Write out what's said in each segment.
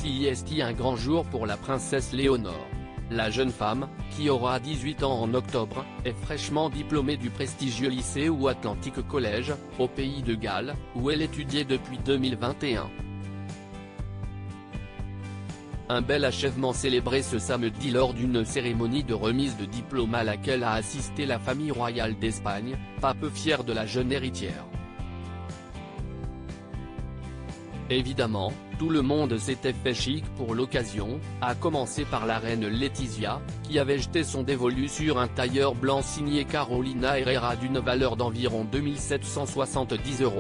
C'est un grand jour pour la princesse Léonore. La jeune femme, qui aura 18 ans en octobre, est fraîchement diplômée du prestigieux lycée ou Atlantic College, au pays de Galles, où elle étudiait depuis 2021. Un bel achèvement célébré ce samedi lors d'une cérémonie de remise de diplôme à laquelle a assisté la famille royale d'Espagne, pas peu fière de la jeune héritière. Évidemment, tout le monde s'était fait chic pour l'occasion, à commencer par la reine Letizia, qui avait jeté son dévolu sur un tailleur blanc signé Carolina Herrera d'une valeur d'environ 2770 €.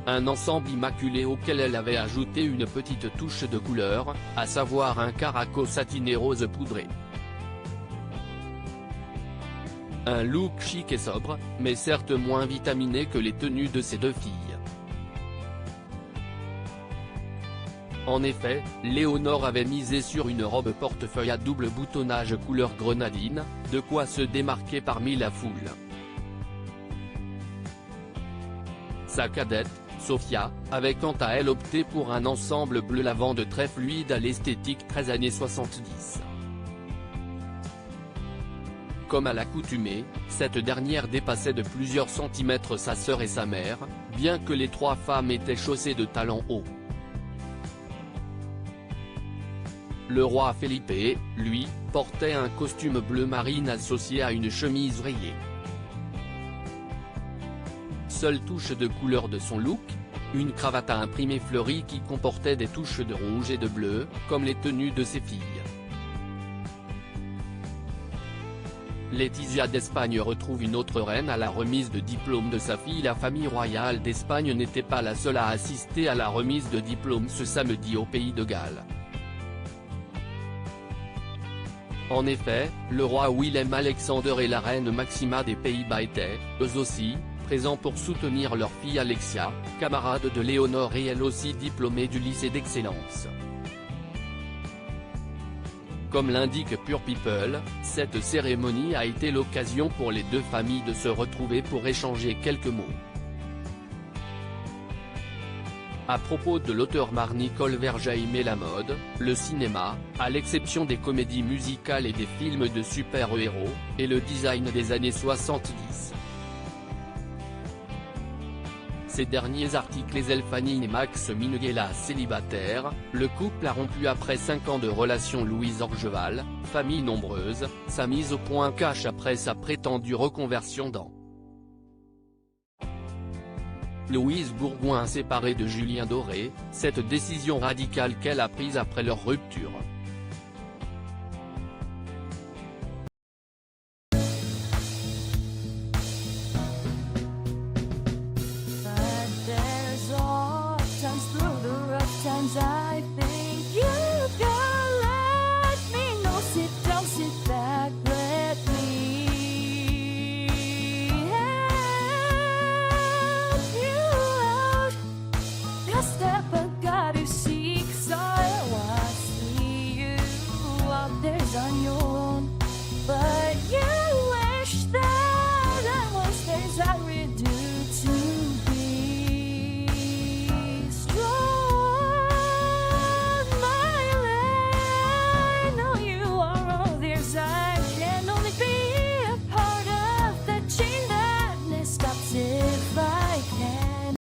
Un ensemble immaculé auquel elle avait ajouté une petite touche de couleur, à savoir un caraco satiné rose poudré. Un look chic et sobre, mais certes moins vitaminé que les tenues de ses deux filles. En effet, Léonore avait misé sur une robe portefeuille à double boutonnage couleur grenadine, de quoi se démarquer parmi la foule. Sa cadette, Sofia, avait quant à elle opté pour un ensemble bleu lavande très fluide à l'esthétique très années 70. Comme à l'accoutumée, cette dernière dépassait de plusieurs centimètres sa sœur et sa mère, bien que les trois femmes étaient chaussées de talons hauts. Le roi Felipe, lui, portait un costume bleu marine associé à une chemise rayée. Seule touche de couleur de son look, une cravate à imprimé fleurie qui comportait des touches de rouge et de bleu, comme les tenues de ses filles. Letizia d'Espagne retrouve une autre reine à la remise de diplôme de sa fille. La famille royale d'Espagne n'était pas la seule à assister à la remise de diplôme ce samedi au pays de Galles. En effet, le roi Willem-Alexander et la reine Maxima des Pays-Bas étaient, eux aussi, présents pour soutenir leur fille Alexia, camarade de Léonore et elle aussi diplômée du lycée d'excellence. Comme l'indique Pure People, cette cérémonie a été l'occasion pour les deux familles de se retrouver pour échanger quelques mots. À propos de l'auteur Nicole Verja aimait la mode, le cinéma, à l'exception des comédies musicales et des films de super-héros, et le design des années 70. Ces derniers articles Fanny et Max Minghella célibataires, le couple a rompu après 5 ans de relation. Louise Orgeval, famille nombreuse, sa mise au point cache après sa prétendue reconversion dans Louise Bourgoin séparée de Julien Doré, cette décision radicale qu'elle a prise après leur rupture.